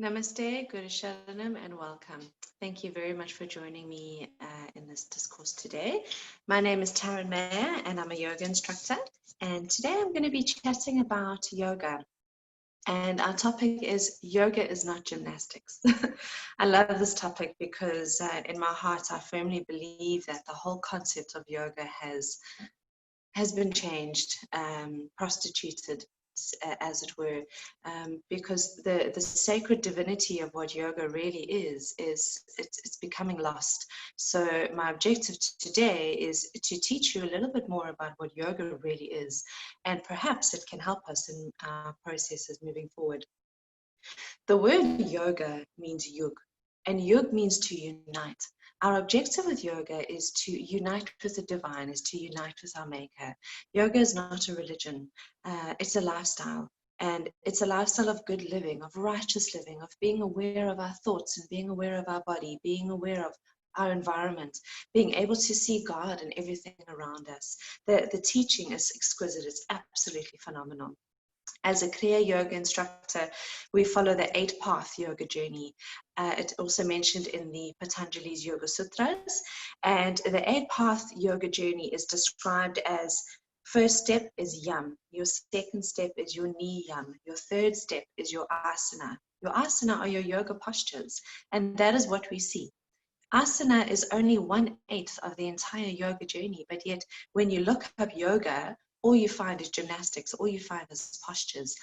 Namaste, Guru Sharanam, and welcome. Thank you very much for joining me in this discourse today. My name is Tarryn Meyer, and I'm a yoga instructor. And today I'm going to be chatting about yoga. And our topic is yoga is not gymnastics. I love this topic because in my heart, I firmly believe that the whole concept of yoga has been changed, prostituted, as it were, because the sacred divinity of what yoga really is it's becoming lost. So my objective today is to teach you a little bit more about what yoga really is, and perhaps it can help us in our processes moving forward. The word yoga means yug, and yug means to unite. Our objective with yoga is to unite with the divine, is to unite with our maker. Yoga is not a religion, it's a lifestyle. And it's a lifestyle of good living, of righteous living, of being aware of our thoughts and being aware of our body, being aware of our environment, being able to see God in everything around us. The teaching is exquisite, it's absolutely phenomenal. As a Kriya Yoga instructor, we follow the 8-path yoga journey. It's also mentioned in the Patanjali's Yoga Sutras. And the 8-path yoga journey is described as: first step is yam, your second step is your niyam, your third step is your asana. Your asana are your yoga postures, and that is what we see. Asana is only 1/8 of the entire yoga journey, but yet when you look up yoga, all you find is gymnastics, all you find is postures,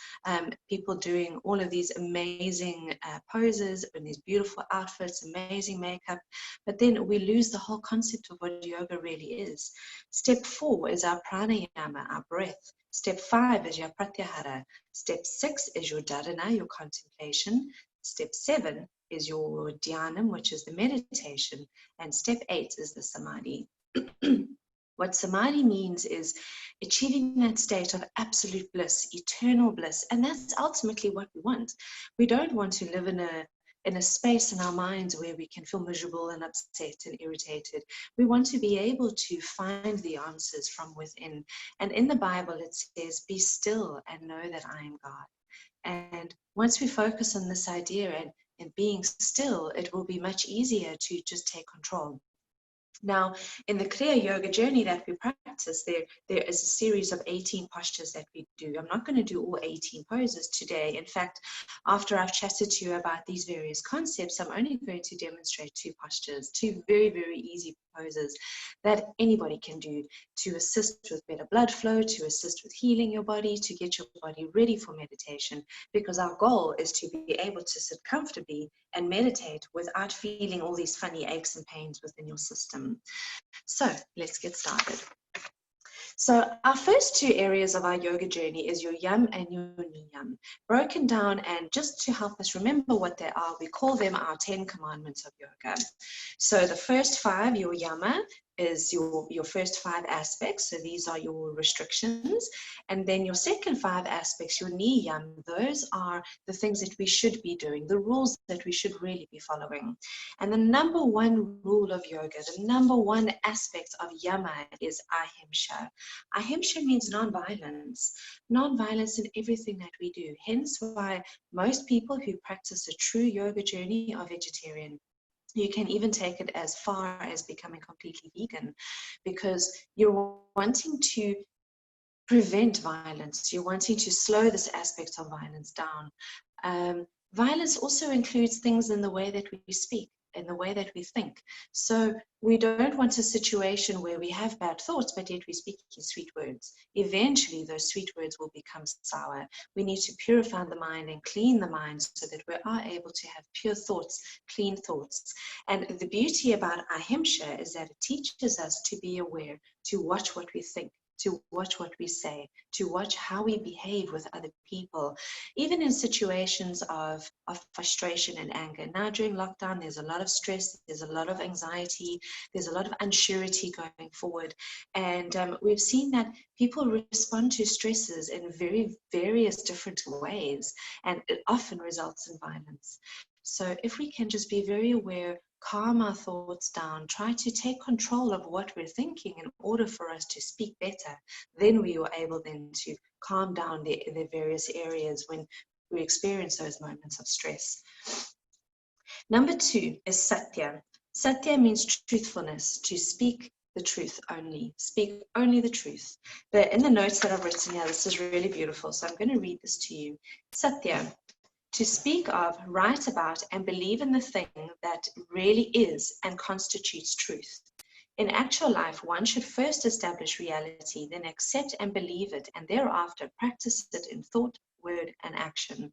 people doing all of these amazing poses in these beautiful outfits, amazing makeup, but then we lose the whole concept of what yoga really is. Step 4 is our pranayama, our breath. Step 5 is your pratyahara. Step 6 is your dharana, your contemplation. Step 7 is your dhyanam, which is the meditation. And step 8 is the samadhi. What samadhi means is achieving that state of absolute bliss, eternal bliss. And that's ultimately what we want. We don't want to live in a space in our minds where we can feel miserable and upset and irritated. We want to be able to find the answers from within. And in the Bible, it says, "Be still and know that I am God." And once we focus on this idea and being still, it will be much easier to just take control. Now, in the Kriya Yoga journey that we practice, there is a series of 18 postures that we do. I'm not going to do all 18 poses today. In fact, after I've chatted to you about these various concepts, I'm only going to demonstrate 2 postures, 2 very, very easy poses that anybody can do to assist with better blood flow, to assist with healing your body, to get your body ready for meditation, because our goal is to be able to sit comfortably and meditate without feeling all these funny aches and pains within your system. So let's get started. So our first 2 areas of our yoga journey is your yam and your niyam, broken down, and just to help us remember what they are, we call them our 10 commandments of yoga. So the first 5, your yama, is your first 5 aspects. So these are your restrictions. And then your second 5 aspects, your niyam, those are the things that we should be doing, the rules that we should really be following. And the number 1 rule of yoga, the number 1 aspect of yama is ahimsa. Ahimsa means non-violence. Non-violence in everything that we do. Hence why most people who practice a true yoga journey are vegetarian. You can even take it as far as becoming completely vegan, because you're wanting to prevent violence. You're wanting to slow this aspect of violence down. Violence also includes things in the way that we speak, in the way that we think. So we don't want a situation where we have bad thoughts, but yet we speak in sweet words. Eventually, those sweet words will become sour. We need to purify the mind and clean the mind so that we are able to have pure thoughts, clean thoughts. And the beauty about ahimsa is that it teaches us to be aware, to watch what we think, to watch what we say, to watch how we behave with other people, even in situations of frustration and anger. Now during lockdown, there's a lot of stress, there's a lot of anxiety, there's a lot of unsurety going forward. And we've seen that people respond to stresses in very various different ways, and it often results in violence. So if we can just be very aware, calm our thoughts down, try to take control of what we're thinking in order for us to speak better, then we are able then to calm down the various areas when we experience those moments of stress. Number 2 is satya. Satya means truthfulness, to speak the truth only. Speak only the truth. But in the notes that I've written here, this is really beautiful, so I'm going to read this to you. Satya, to speak of, write about, and believe in the thing that really is and constitutes truth. In actual life, one should first establish reality, then accept and believe it, and thereafter practice it in thought, word, and action.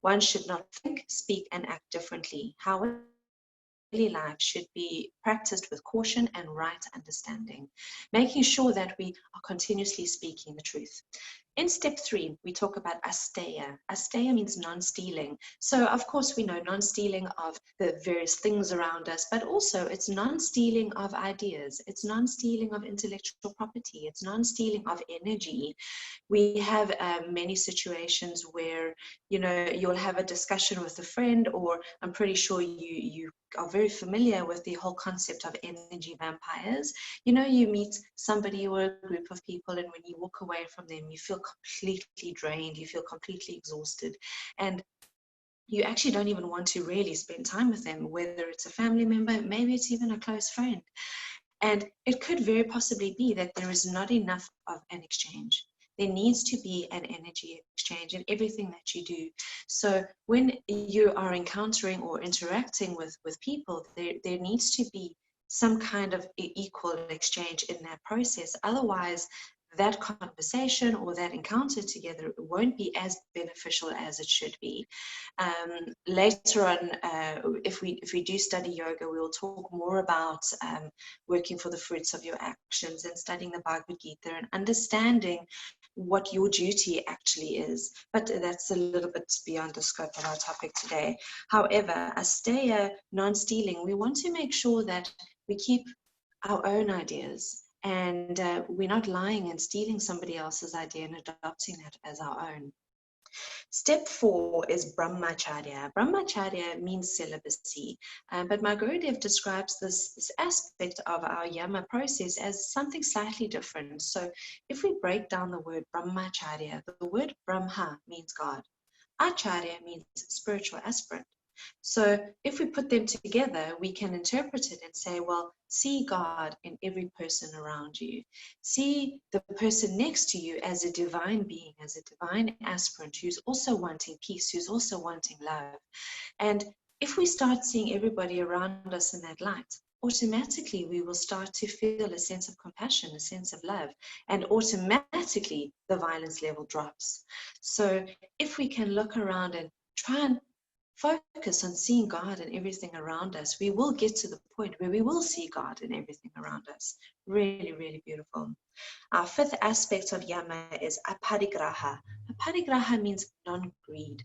One should not think, speak, and act differently. However, daily life should be practiced with caution and right understanding, making sure that we are continuously speaking the truth. In step 3, we talk about asteya. Asteya means non-stealing. So, of course, we know non-stealing of the various things around us, but also it's non-stealing of ideas. It's non-stealing of intellectual property. It's non-stealing of energy. We have many situations where, you know, you'll have a discussion with a friend, or I'm pretty sure you are very familiar with the whole concept of energy vampires. You know, you meet somebody or a group of people, and when you walk away from them, you feel completely drained, you feel completely exhausted, and you actually don't even want to really spend time with them, whether it's a family member, maybe it's even a close friend. And it could very possibly be that there is not enough of an exchange. There needs to be an energy exchange in everything that you do. So when you are encountering or interacting with people, there needs to be some kind of equal exchange in that process. Otherwise, that conversation or that encounter together won't be as beneficial as it should be. Later on, if we do study yoga, we will talk more about working for the fruits of your actions and studying the Bhagavad Gita and understanding what your duty actually is. But that's a little bit beyond the scope of our topic today. However, asteya, non-stealing, we want to make sure that we keep our own ideas, and we're not lying and stealing somebody else's idea and adopting that as our own. Step 4 is brahmacharya. Brahmacharya means celibacy, but my Gurudev describes this aspect of our yama process as something slightly different. So if we break down the word brahmacharya, the word brahma means God. Acharya means spiritual aspirant. So if we put them together, we can interpret it and say, well, see God in every person around you. See the person next to you as a divine being, as a divine aspirant who's also wanting peace, who's also wanting love. And if we start seeing everybody around us in that light, automatically we will start to feel a sense of compassion, a sense of love, and automatically the violence level drops. So if we can look around and try and focus on seeing God in everything around us, we will get to the point where we will see God in everything around us. Really, really beautiful. Our 5th aspect of yama is aparigraha. Aparigraha means non-greed.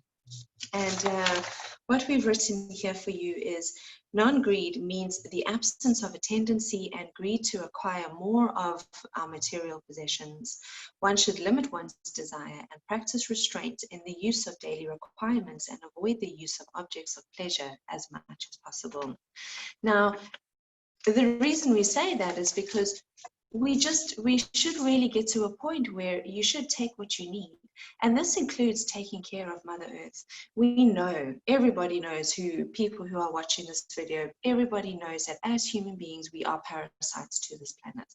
And what we've written here for you is non-greed means the absence of a tendency and greed to acquire more of our material possessions. One should limit one's desire and practice restraint in the use of daily requirements and avoid the use of objects of pleasure as much as possible. Now, the reason we say that is because we should really get to a point where you should take what you need. And this includes taking care of Mother Earth. We know, everybody knows, people who are watching this video, everybody knows that as human beings, we are parasites to this planet.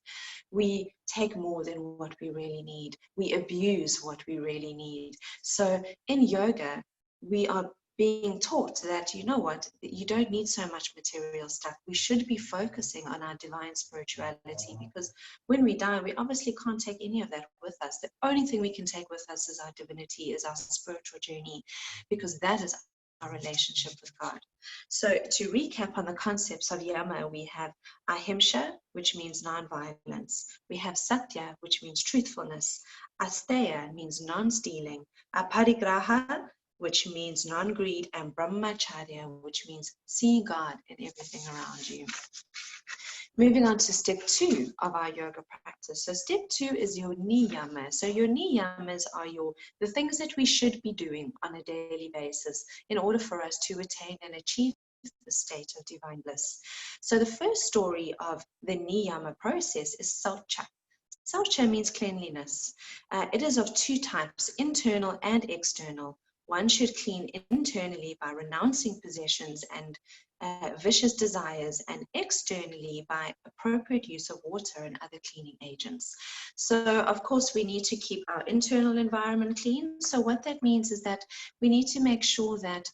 We take more than what we really need. We abuse what we really need. So in yoga, we are being taught that, you know what, you don't need so much material stuff. We should be focusing on our divine spirituality, because when we die, we obviously can't take any of that with us. The only thing we can take with us is our divinity, is our spiritual journey, because that is our relationship with God. So to recap on the concepts of yama, we have ahimsa, which means non-violence. We have satya, which means truthfulness. Asteya means non-stealing. Aparigraha, which means non-greed, and brahmacharya, which means seeing God in everything around you. Moving on to step 2 of our yoga practice. So step 2 is your niyama. So your niyamas are the things that we should be doing on a daily basis in order for us to attain and achieve the state of divine bliss. So the first story of the niyama process is saucha. Saucha means cleanliness. It is of two types, internal and external. One should clean internally by renouncing possessions and vicious desires, and externally by appropriate use of water and other cleaning agents. So, of course, we need to keep our internal environment clean. So what that means is that we need to make sure that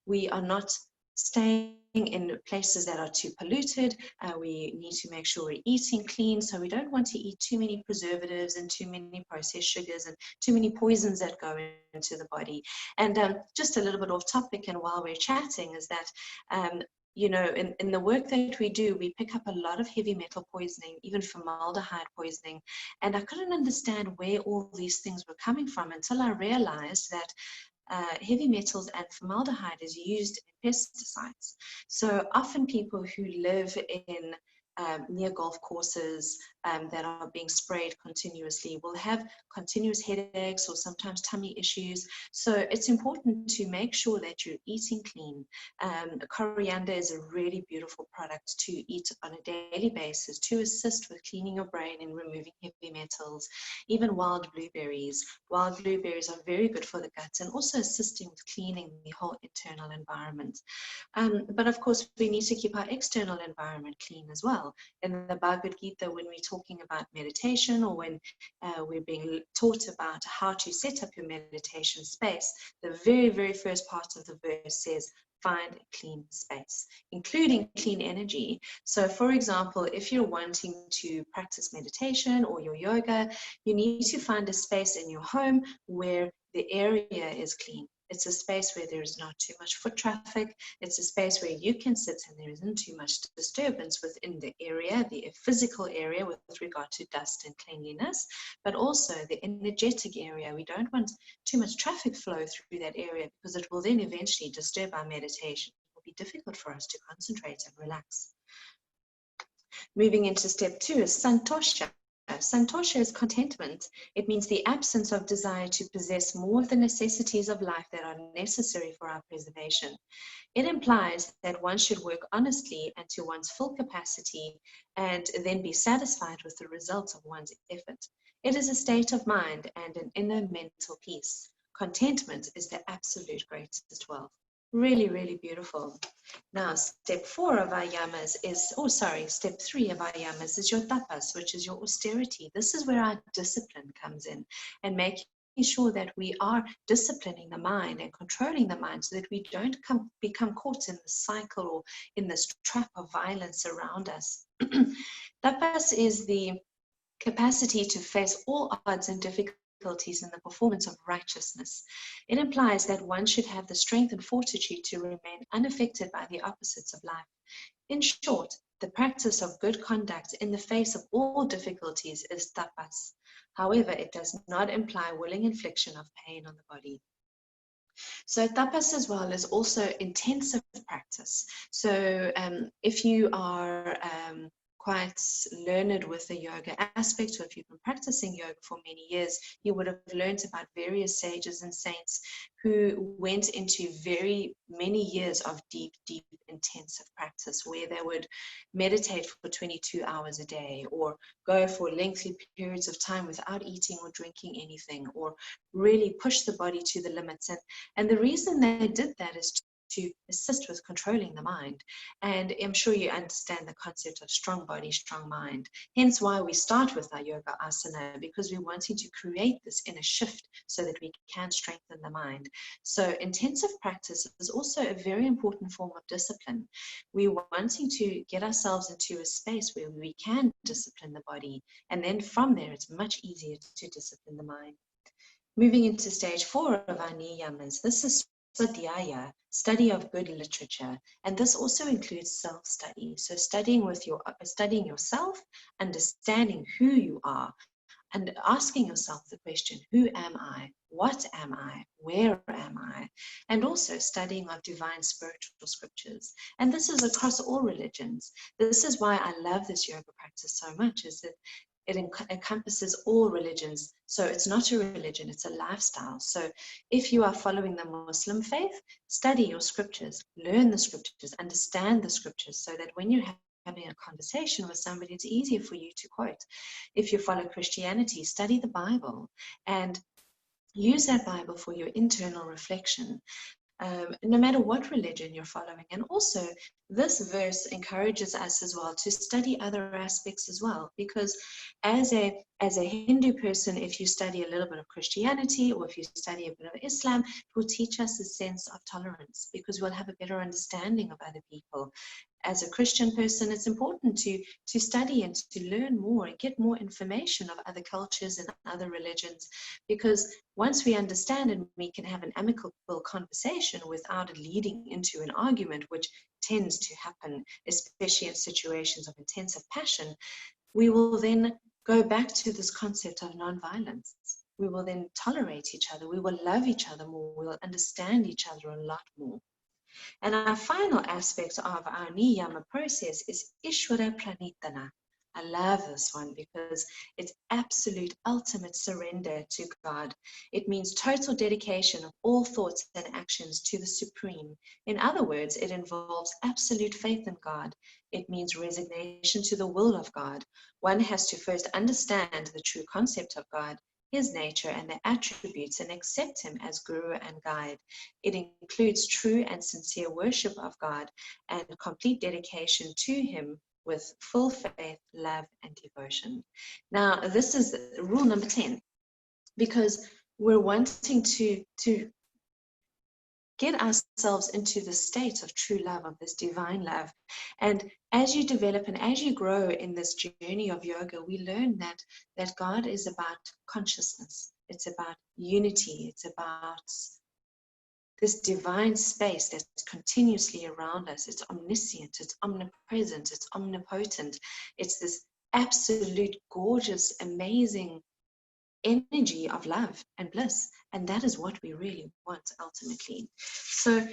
we are not staying in places that are too polluted. We need to make sure we're eating clean, so we don't want to eat too many preservatives and too many processed sugars and too many poisons that go into the body. And just a little bit off topic, and while we're chatting, is that you know, in the work that we do, we pick up a lot of heavy metal poisoning, even formaldehyde poisoning, and I couldn't understand where all these things were coming from until I realized that heavy metals and formaldehyde is used in pesticides. So often people who live in near golf courses that are being sprayed continuously will have continuous headaches or sometimes tummy issues. So it's important to make sure that you're eating clean. Coriander is a really beautiful product to eat on a daily basis to assist with cleaning your brain and removing heavy metals. Even wild blueberries. Wild blueberries are very good for the guts and also assisting with cleaning the whole internal environment. But of course, we need to keep our external environment clean as well. In the Bhagavad Gita, when we're talking about meditation, or when we're being taught about how to set up your meditation space, the very, very first part of the verse says, find a clean space, including clean energy. So for example, if you're wanting to practice meditation or your yoga, you need to find a space in your home where the area is clean. It's a space where there is not too much foot traffic. It's a space where you can sit and there isn't too much disturbance within the area, the physical area with regard to dust and cleanliness, but also the energetic area. We don't want too much traffic flow through that area because it will then eventually disturb our meditation. It will be difficult for us to concentrate and relax. Moving into step 2 is santosha. Santosha is contentment. It means the absence of desire to possess more of the necessities of life that are necessary for our preservation. It implies that one should work honestly and to one's full capacity and then be satisfied with the results of one's effort. It is a state of mind and an inner mental peace. Contentment is the absolute greatest wealth. Really, really beautiful. Now, step 4 of our yamas is, step 3 of our yamas is your tapas, which is your austerity. This is where our discipline comes in, and making sure that we are disciplining the mind and controlling the mind so that we don't become caught in the cycle or in this trap of violence around us. Tapas is the capacity to face all odds and difficulties in the performance of righteousness. It implies that one should have the strength and fortitude to remain unaffected by the opposites of life. In short, the practice of good conduct in the face of all difficulties is tapas. However, it does not imply willing infliction of pain on the body. So tapas as well is also intensive practice. So if you are quite learned with the yoga aspect, or if you've been practicing yoga for many years, you would have learned about various sages and saints who went into very many years of deep, deep, intensive practice where they would meditate for 22 hours a day, or go for lengthy periods of time without eating or drinking anything, or really push the body to the limits. And the reason they did that is to assist with controlling the mind. And I'm sure you understand the concept of strong body, strong mind. Hence why we start with our yoga asana, because we're wanting to create this inner shift so that we can strengthen the mind. So intensive practice is also a very important form of discipline. We're wanting to get ourselves into a space where we can discipline the body. And then from there, it's much easier to discipline the mind. Moving into stage 4 of our niyamas, this is pratyahara, study of good literature, and this also includes self-study. So studying yourself, understanding who you are, and asking yourself the question, who am I? What am I? Where am I? And also studying of divine spiritual scriptures. And this is across all religions. This is why I love this yoga practice so much, is that it encompasses all religions. So it's not a religion, it's a lifestyle. So if you are following the Muslim faith, study your scriptures, learn the scriptures, understand the scriptures, so that when you're having a conversation with somebody, it's easier for you to quote. If you follow Christianity, study the Bible and use that Bible for your internal reflection. No matter what religion you're following. And also, this verse encourages us as well to study other aspects as well, because as a Hindu person, if you study a little bit of Christianity or if you study a bit of Islam, it will teach us a sense of tolerance, because we'll have a better understanding of other people. As a Christian person, it's important to study and to learn more and get more information of other cultures and other religions, because once we understand and we can have an amicable conversation without it leading into an argument, which tends to happen, especially in situations of intensive passion, we will then go back to this concept of nonviolence. We will then tolerate each other. We will love each other more. We will understand each other a lot more. And our final aspect of our niyama process is Ishvara Pranitana. I love this one because it's absolute ultimate surrender to God. It means total dedication of all thoughts and actions to the Supreme. In other words, it involves absolute faith in God. It means resignation to the will of God. One has to first understand the true concept of God, His nature and the attributes, and accept Him as Guru and guide. It includes true and sincere worship of God and complete dedication to Him with full faith, love, and devotion. Now, this is rule number 10, because we're wanting to get ourselves into the state of true love, of this divine love. And as you develop and as you grow in this journey of yoga, we learn that God is about consciousness. It's about unity. It's about this divine space that's continuously around us. It's omniscient, it's omnipresent, it's omnipotent. It's this absolute, gorgeous, amazing energy of love and bliss. And that is what we really want ultimately. So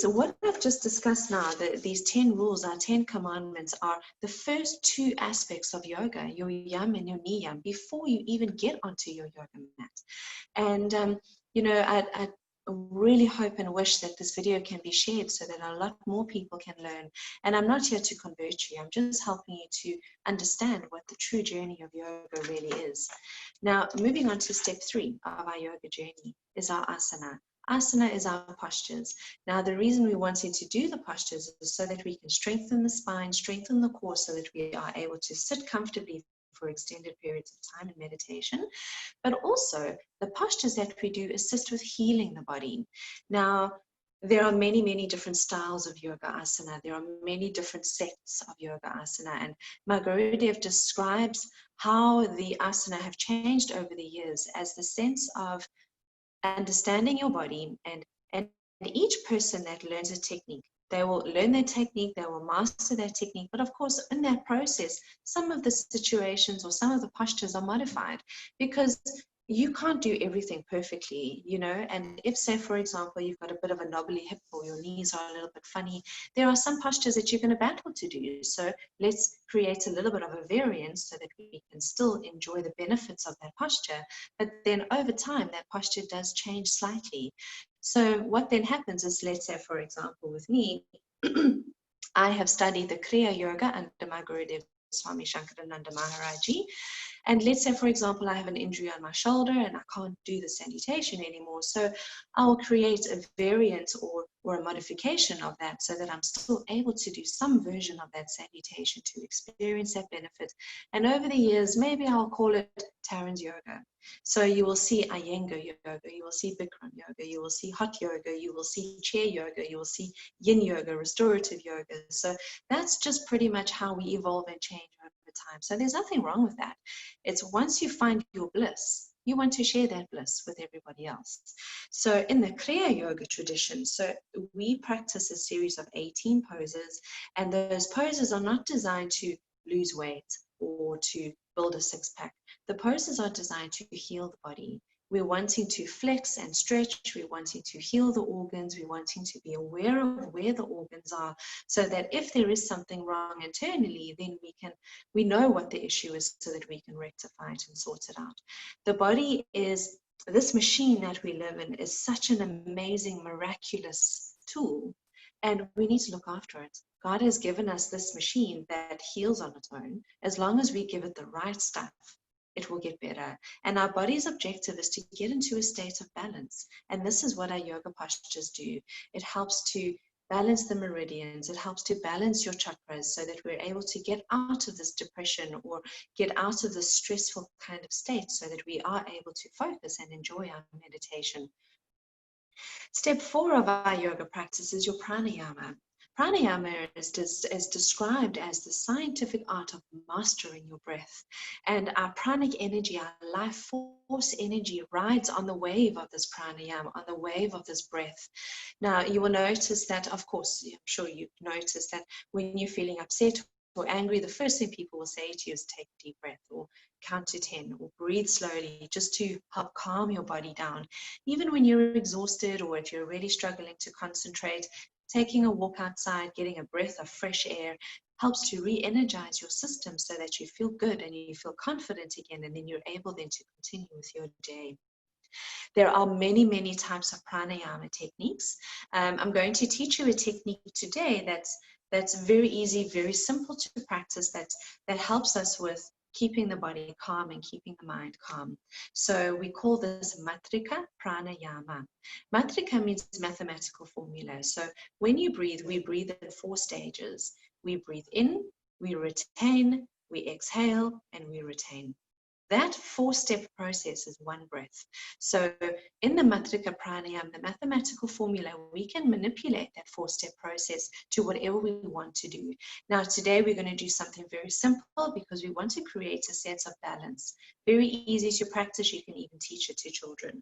what I've just discussed now, these 10 rules, our 10 commandments, are the first two aspects of yoga, your yam and your niyam, before you even get onto your yoga mat. And, I really hope and wish that this video can be shared so that a lot more people can learn. And I'm not here to convert you. I'm just helping you to understand what the true journey of yoga really is. Now, moving on to step 3 of our yoga journey is our asana. Asana is our postures. Now, the reason we wanted to do the postures is so that we can strengthen the spine, strengthen the core, so that we are able to sit comfortably for extended periods of time in meditation. But also, the postures that we do assist with healing the body. Now, there are many, many different styles of yoga asana. There are many different sects of yoga asana. And Gurudev describes how the asana have changed over the years as the sense of understanding your body, and each person that learns a technique, they will learn their technique, they will master their technique, but of course in that process some of the situations or some of the postures are modified, because you can't do everything perfectly, and if, say, for example, you've got a bit of a knobbly hip or your knees are a little bit funny, there are some postures that you're going to battle to do. So let's create a little bit of a variance so that we can still enjoy the benefits of that posture, but then over time that posture does change slightly. So what then happens is, let's say, for example, with me, I have studied the Kriya Yoga under my Gurudev Swami Shankarananda Maharaji. And let's say, for example, I have an injury on my shoulder and I can't do the salutation anymore. So I'll create a variant or a modification of that so that I'm still able to do some version of that salutation to experience that benefit. And over the years, maybe I'll call it Tarryn's Yoga. So you will see Iyengar Yoga, you will see Bikram Yoga, you will see Hot Yoga, you will see Chair Yoga, you will see Yin Yoga, Restorative Yoga. So that's just pretty much how we evolve and change over time. So there's nothing wrong with that. It's once you find your bliss, you want to share that bliss with everybody else. So in the Kriya Yoga tradition, so we practice a series of 18 poses, and those poses are not designed to lose weight or to build a six-pack. The poses are designed to heal the body. We're wanting to flex and stretch. We're wanting to heal the organs. We're wanting to be aware of where the organs are, so that if there is something wrong internally, then we know what the issue is, so that we can rectify it and sort it out. The body is, this machine that we live in is such an amazing, miraculous tool, and we need to look after it. God has given us this machine that heals on its own. As long as we give it the right stuff, it will get better. And our body's objective is to get into a state of balance. And this is what our yoga postures do. It helps to balance the meridians. It helps to balance your chakras so that we're able to get out of this depression or get out of this stressful kind of state so that we are able to focus and enjoy our meditation. Step 4 of our yoga practice is your pranayama. Pranayama is described as the scientific art of mastering your breath. And our pranic energy, our life force energy, rides on the wave of this pranayama, on the wave of this breath. Now, you will notice that, of course, I'm sure you've noticed that when you're feeling upset or angry, the first thing people will say to you is take a deep breath or count to 10 or breathe slowly just to help calm your body down. Even when you're exhausted or if you're really struggling to concentrate, taking a walk outside, getting a breath of fresh air helps to re-energize your system so that you feel good and you feel confident again, and then you're able then to continue with your day. There are many, many types of pranayama techniques. I'm going to teach you a technique today that's very easy, very simple to practice, that helps us with keeping the body calm and keeping the mind calm. So we call this matrika pranayama. Matrika means mathematical formula. So when you breathe, we breathe in 4 stages. We breathe in, we retain, we exhale, and we retain. That 4-step process is one breath. So in the matrika pranayama, the mathematical formula, we can manipulate that 4-step process to whatever we want to do. Now, today we're going to do something very simple because we want to create a sense of balance. Very easy to practice. You can even teach it to children.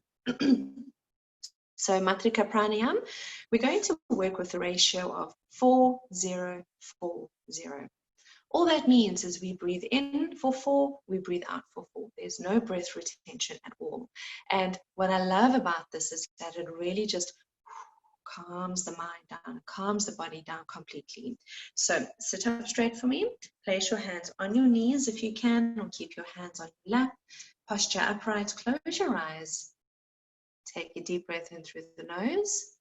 So matrika pranayama, we're going to work with a ratio of 4-0-4-0. All that means is we breathe in for 4, we breathe out for 4. There's no breath retention at all. And what I love about this is that it really just calms the mind down, calms the body down completely. So sit up straight for me. Place your hands on your knees if you can, or keep your hands on your lap. Posture upright, close your eyes. Take a deep breath in through the nose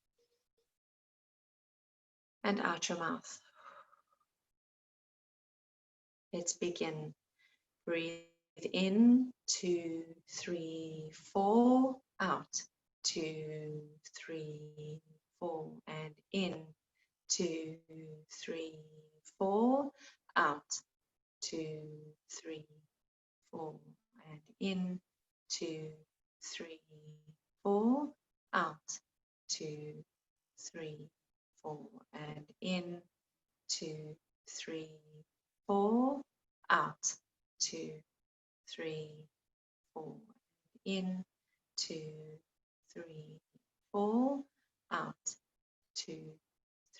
and out your mouth. Let's begin. Breathe in, 2, 3, 4, out, 2, 3, 4, and in, 2, 3, 4, out, 2, 3, 4, and in, 2, 3, 4, out, 2, 3, 4, and in, 2, 3, 4, out, 2, 3, 4, in, 2, 3, 4, out, 2,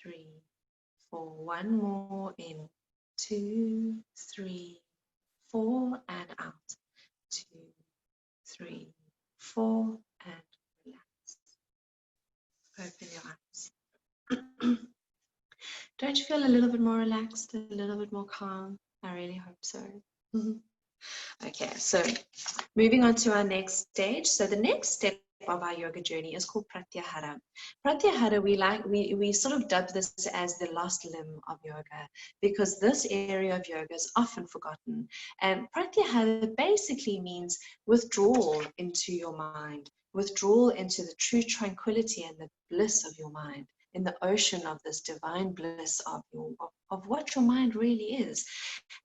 3, 4, one more, in, 2, 3, 4, and out, 2, 3, 4, and relax. Open your eyes. Don't you feel a little bit more relaxed, a little bit more calm? I really hope so. Okay, so moving on to our next stage. So the next step of our yoga journey is called pratyahara. Pratyahara, we sort of dub this as the last limb of yoga because this area of yoga is often forgotten. And pratyahara basically means withdrawal into your mind, withdrawal into the true tranquility and the bliss of your mind, in the ocean of this divine bliss of what your mind really is.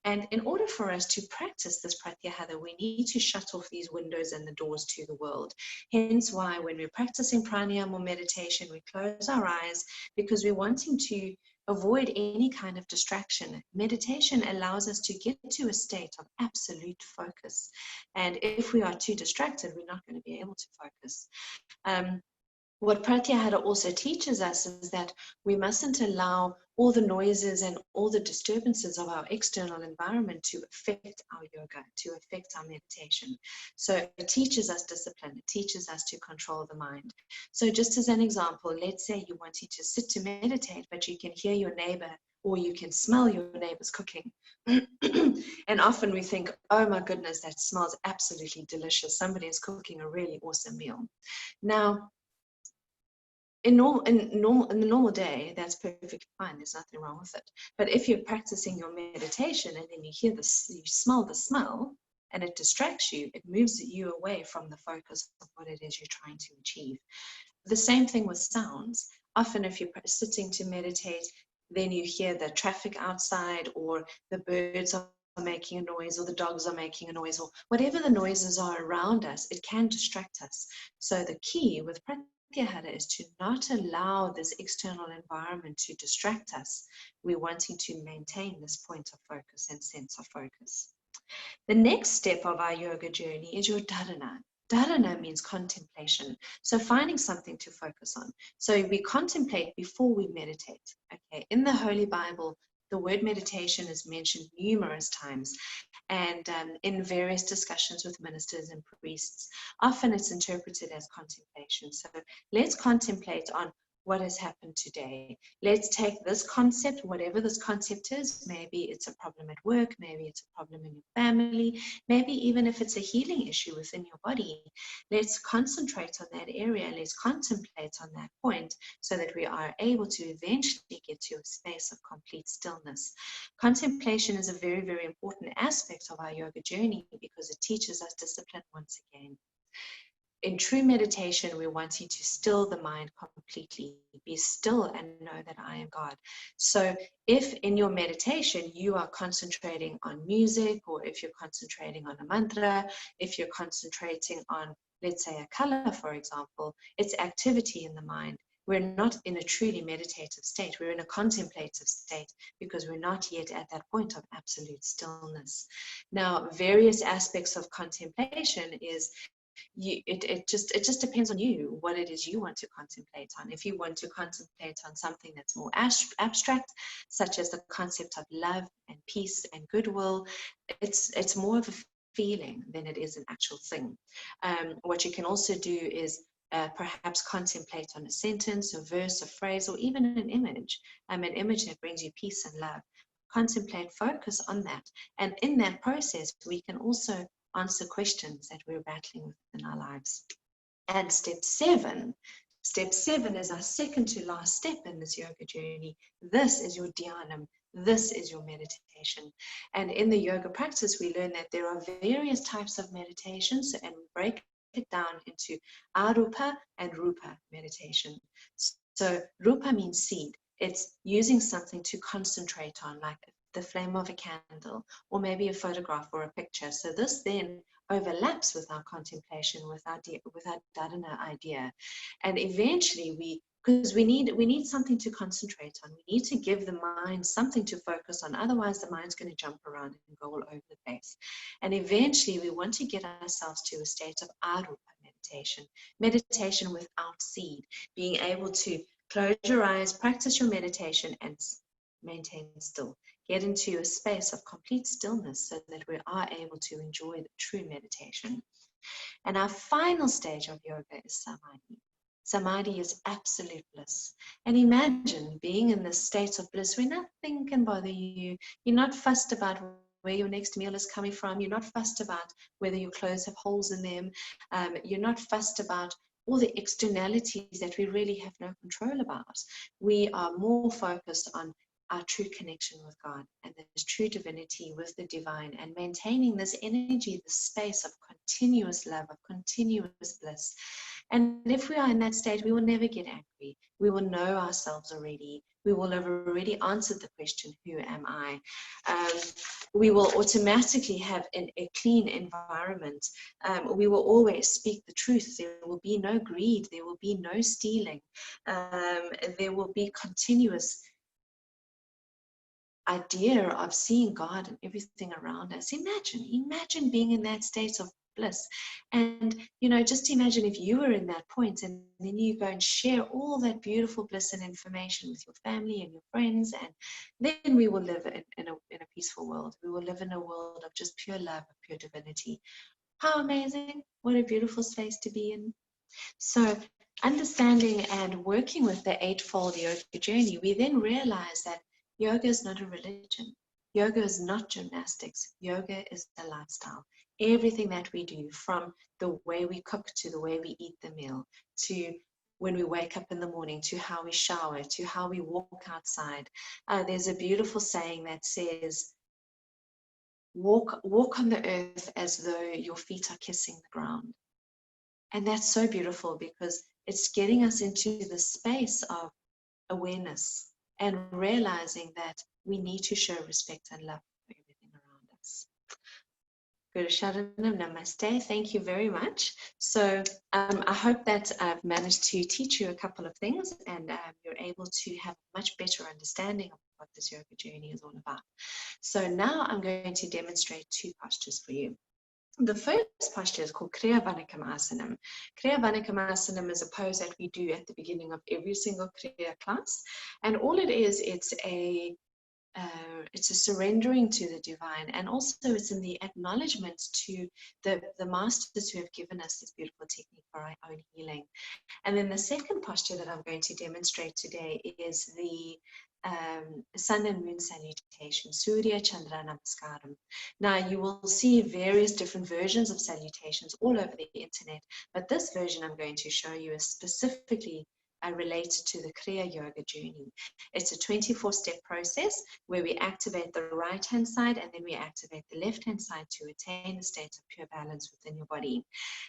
And in order for us to practice this pratyahara, we need to shut off these windows and the doors to the world. Hence why when we're practicing pranayama or meditation, we close our eyes because we're wanting to avoid any kind of distraction. Meditation allows us to get to a state of absolute focus. And if we are too distracted, we're not going to be able to focus. What pratyahara also teaches us is that we mustn't allow all the noises and all the disturbances of our external environment to affect our yoga, to affect our meditation. So it teaches us discipline. It teaches us to control the mind. So just as an example, let's say you wanted to sit to meditate, but you can hear your neighbor or you can smell your neighbor's cooking. And often we think, oh my goodness, that smells absolutely delicious. Somebody is cooking a really awesome meal. Now, in the normal day, that's perfectly fine. There's nothing wrong with it. But if you're practicing your meditation and then you hear this, you smell the smell, and it distracts you, it moves you away from the focus of what it is you're trying to achieve. The same thing with sounds. Often if you're sitting to meditate, then you hear the traffic outside, or the birds are making a noise, or the dogs are making a noise, or whatever the noises are around us, it can distract us. So the key with pratyahara is to not allow this external environment to distract us. We're wanting to maintain this point of focus and sense of focus. The next step of our yoga journey is your dharana. Dharana means contemplation. So finding something to focus on. So we contemplate before we meditate. Okay. In the Holy Bible, the word meditation is mentioned numerous times, and in various discussions with ministers and priests, often it's interpreted as contemplation. So let's contemplate on what has happened today. Let's take this concept, whatever this concept is. Maybe it's a problem at work, maybe it's a problem in your family, maybe even if it's a healing issue within your body. Let's concentrate on that area, let's contemplate on that point, so that we are able to eventually get to a space of complete stillness. Contemplation is a very, very important aspect of our yoga journey, because it teaches us discipline once again. In true meditation, we're wanting to still the mind completely. Be still and know that I am God. So if in your meditation you are concentrating on music, or if you're concentrating on a mantra, if you're concentrating on, let's say, a color, for example, it's activity in the mind. We're not in a truly meditative state. We're in a contemplative state, because we're not yet at that point of absolute stillness. Now, various aspects of contemplation is, it just depends on you, what it is you want to contemplate on. If you want to contemplate on something that's more abstract, such as the concept of love and peace and goodwill, it's more of a feeling than it is an actual thing. What you can also do is perhaps contemplate on a sentence, a verse, a phrase, or even an image that brings you peace and love. Contemplate, focus on that, and in that process we can also answer questions that we're battling with in our lives. And step seven is our second to last step in this yoga journey. This is your dhyanam. This is your meditation. And in the yoga practice, we learn that there are various types of meditations, and we break it down into arupa and rupa meditation. So rupa means seed. It's using something to concentrate on, like the flame of a candle, or maybe a photograph or a picture. So this then overlaps with our contemplation, with our dharana idea. And eventually because we need something to concentrate on. We need to give the mind something to focus on. Otherwise, the mind's going to jump around and go all over the place. And eventually, we want to get ourselves to a state of arupa meditation without seed, being able to close your eyes, practice your meditation, and maintain still. Get into a space of complete stillness, so that we are able to enjoy the true meditation. And our final stage of yoga is Samadhi. Samadhi is absolute bliss. And imagine being in this state of bliss where nothing can bother you. You're not fussed about where your next meal is coming from. You're not fussed about whether your clothes have holes in them. You're not fussed about all the externalities that we really have no control about. We are more focused on our true connection with God and this true divinity with the divine, and maintaining this energy, this space of continuous love, of continuous bliss. And if we are in that state, we will never get angry. We will know ourselves already. We will have already answered the question, who am I? We will automatically have a clean environment. We will always speak the truth. There will be no greed. There will be no stealing. There will be continuous idea of seeing God and everything around us. Imagine being in that state of bliss. And just imagine if you were in that point, and then you go and share all that beautiful bliss and information with your family and your friends, and then we will live in a peaceful world. We will live in a world of just pure love, of pure divinity. How amazing! What a beautiful space to be in. So understanding and working with the eightfold yoga journey, we then realize that yoga is not a religion. Yoga is not gymnastics. Yoga is a lifestyle. Everything that we do, from the way we cook to the way we eat the meal, to when we wake up in the morning, to how we shower, to how we walk outside. There's a beautiful saying that says, walk on the earth as though your feet are kissing the ground. And that's so beautiful, because it's getting us into the space of awareness and realizing that we need to show respect and love for everything around us. Guru Sharanam, Namaste. Thank you very much. So I hope that I've managed to teach you a couple of things, and you're able to have a much better understanding of what this yoga journey is all about. So now I'm going to demonstrate two postures for you. The first posture is called Kriya Vanakamasana. Kriya Vanakamasana is a pose that we do at the beginning of every single Kriya class. And all it is, it's a surrendering to the divine, and also it's in the acknowledgement to the masters who have given us this beautiful technique for our own healing. And then the second posture that I'm going to demonstrate today is the sun and moon salutation, Surya Chandra Namaskaram. Now you will see various different versions of salutations all over the internet, but this version I'm going to show you is specifically related to the Kriya Yoga journey. It's a 24-step process where we activate the right-hand side and then we activate the left-hand side to attain a state of pure balance within your body.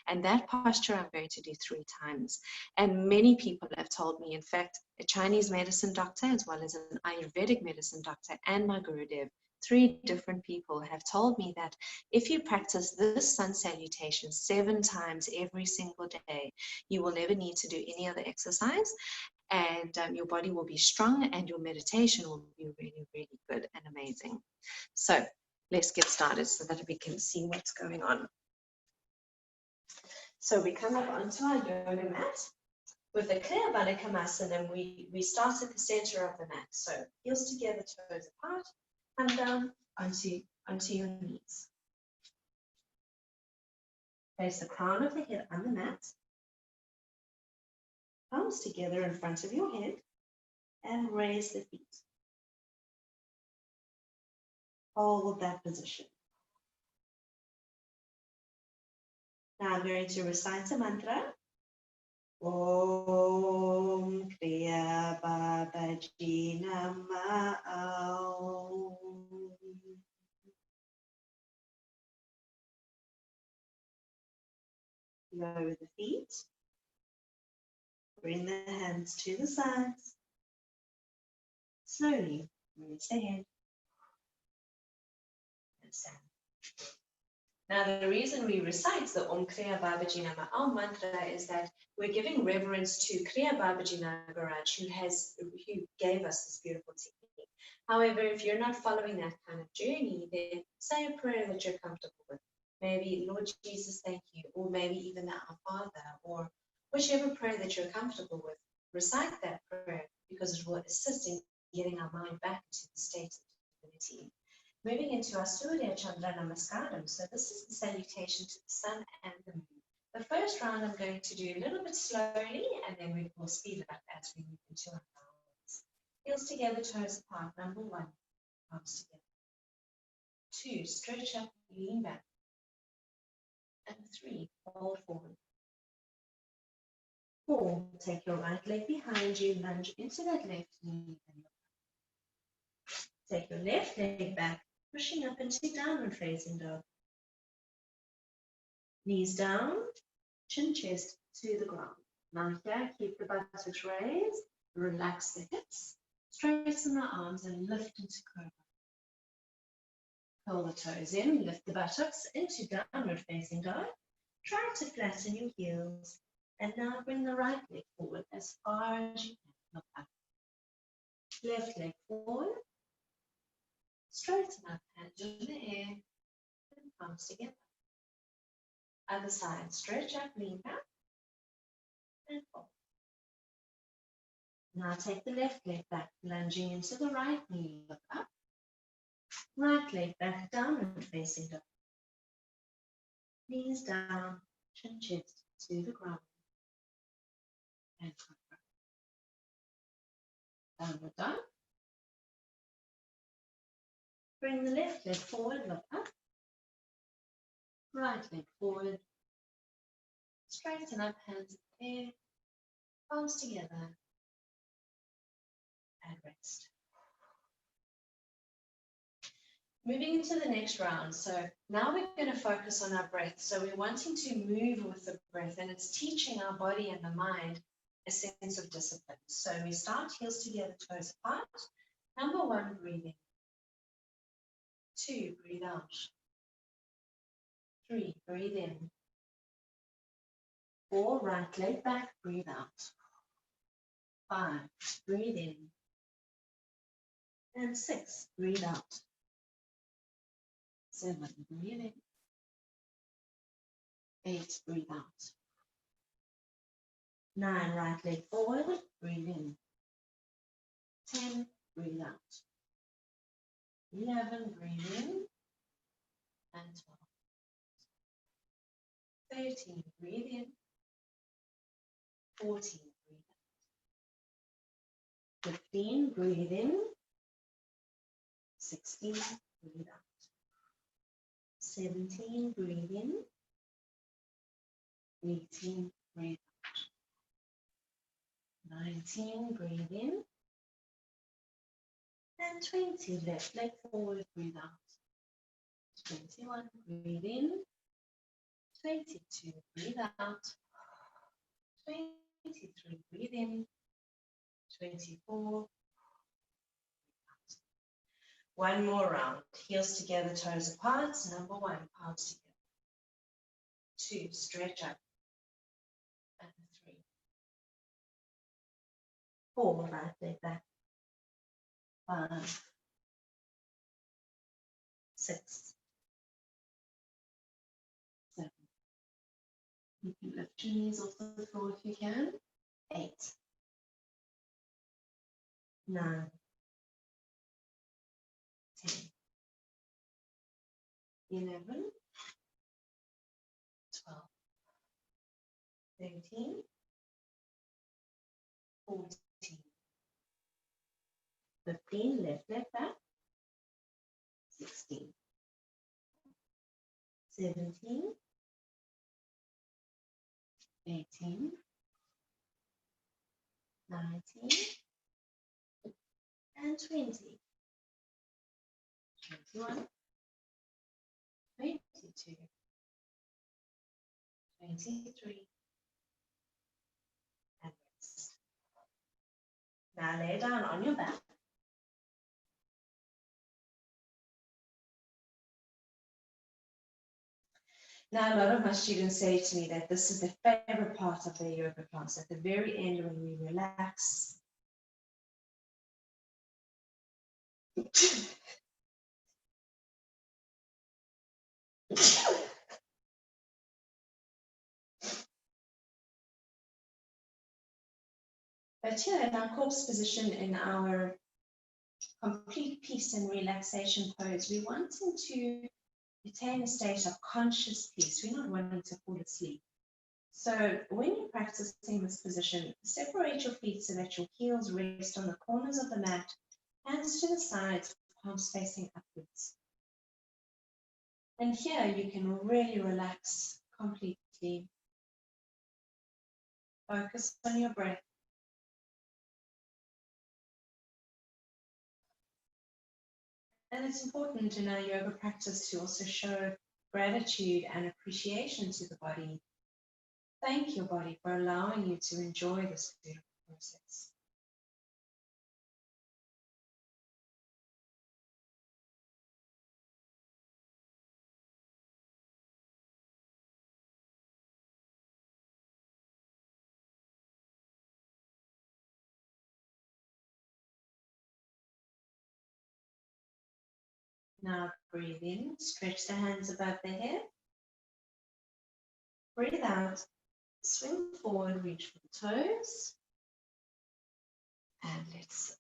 And that posture I'm going to do 3 times. And many people have told me, in fact, a Chinese medicine doctor as well as an Ayurvedic medicine doctor and my Gurudev, 3 different people have told me that if you practice this sun salutation 7 times every single day, you will never need to do any other exercise, and your body will be strong and your meditation will be really, really good and amazing. So let's get started so that we can see what's going on. So we come up onto our yoga mat. With the Kriya Vanakamasana, we start at the center of the mat. So heels together, toes apart, come down onto your knees. Place the crown of the head on the mat, palms together in front of your head, and raise the feet. Hold that position. Now I'm going to recite a mantra. Om Kriya Babaji Nama Om. Lower the feet. Bring the hands to the sides. Slowly raise the head and stand. Now, the reason we recite the Om Kriya Babaji Nama Om mantra is that we're giving reverence to Kriya Babaji Nagaraj, who gave us this beautiful technique. However, if you're not following that kind of journey, then say a prayer that you're comfortable with. Maybe Lord Jesus, thank you, or maybe even the Our Father, or whichever prayer that you're comfortable with. Recite that prayer because it will assist in getting our mind back into the state of divinity. Moving into our Surya Chandra Namaskaram. So this is the salutation to the sun and the moon. The first round I'm going to do a little bit slowly, and then we will speed it up as we move into our rounds. Heels together, toes apart. Number 1, arms together. 2, stretch up, lean back. And 3, fold forward. 4, take your right leg behind you, lunge into that left knee. Take your left leg back, pushing up into downward facing dog. Knees down, chin chest to the ground. Now here, keep the buttocks raised, relax the hips, straighten the arms and lift into cobra. Curl the toes in, lift the buttocks into downward facing dog. Try to flatten your heels. And now bring the right leg forward as far as you can. Look up. Left leg forward. Straighten up, hands in the air, and palms together. Other side, stretch up, lean back, and fold. Now take the left leg back, lunging into the right knee, look up. Right leg back, downward facing dog. Knees down, chin chest to the ground. And downward dog. Bring the left leg forward, look up. Right leg forward. Straighten up, hands in the air. Palms together and rest. Moving into the next round. So now we're going to focus on our breath. So we're wanting to move with the breath, and it's teaching our body and the mind a sense of discipline. So we start heels together, toes apart. Number 1, breathe in. 2, breathe out. 3, breathe in. 4, right leg back, breathe out. 5, breathe in. And 6, breathe out. 7, breathe in. 8, breathe out. 9, right leg forward, breathe in. 10, breathe out. 11, breathe in. And 12. 13, breathe in. 14, breathe out. 15, breathe in. 16, breathe out. 17, breathe in. 18, breathe out. 19, breathe in. And 20, left leg forward, breathe out. 21, breathe in. 22, breathe out. 23, breathe in. 24. One more round. Heels together, toes apart. Number 1, palms together. 2, stretch up. And 3. 4, right leg back. 5. 6. 7. You can lift your knees off the floor if you can. 8. 9. 10. 11. 12. 13. 14. 15, left leg back. 16. 17. 18. 19. And 20. 21. 22. 23. And rest. Now lay down on your back. Now, a lot of my students say to me that this is the favorite part of their yoga class. At the very end, when we relax, but here in our corpse position, in our complete peace and relaxation pose, we're wanting to attain a state of conscious peace. We're not wanting to fall asleep. So when you're practicing this position, separate your feet so that your heels rest on the corners of the mat, hands to the sides, palms facing upwards. And here you can really relax completely. Focus on your breath. And it's important in our yoga practice to also show gratitude and appreciation to the body. Thank your body for allowing you to enjoy this beautiful process. Now breathe in, stretch the hands above the head. Breathe out, swing forward, reach for the toes. And let's sit.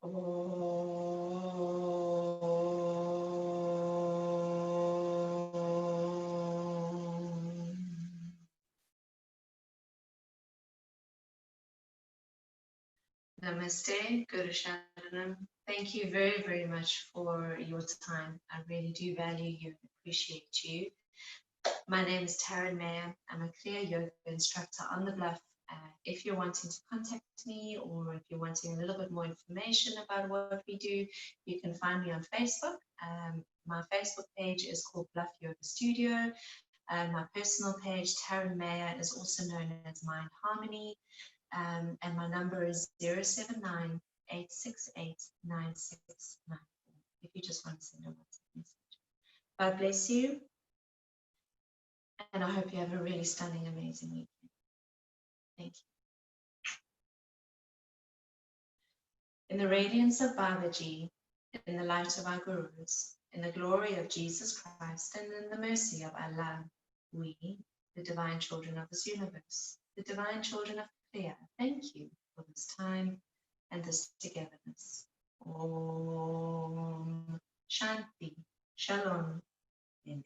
Namaste, Guru Sharanam. Thank you very, very much for your time. I really do value you and appreciate you. My name is Tarryn Meyer. I'm a Kriya Yoga instructor on the Bluff. If you're wanting to contact me, or if you're wanting a little bit more information about what we do, you can find me on Facebook. My Facebook page is called Bluff Yoga Studio. My personal page, Tarryn Meyer, is also known as Mind Harmony. And my number is 079-868-9694 if you just want to send a WhatsApp message. God bless you, and I hope you have a really stunning, amazing weekend. Thank you. In the radiance of Babaji, in the light of our Gurus, in the glory of Jesus Christ, and in the mercy of Allah, we, the divine children of this universe, the divine children of Kriya, thank you for this time and this togetherness. Om Shanti, Shalom, and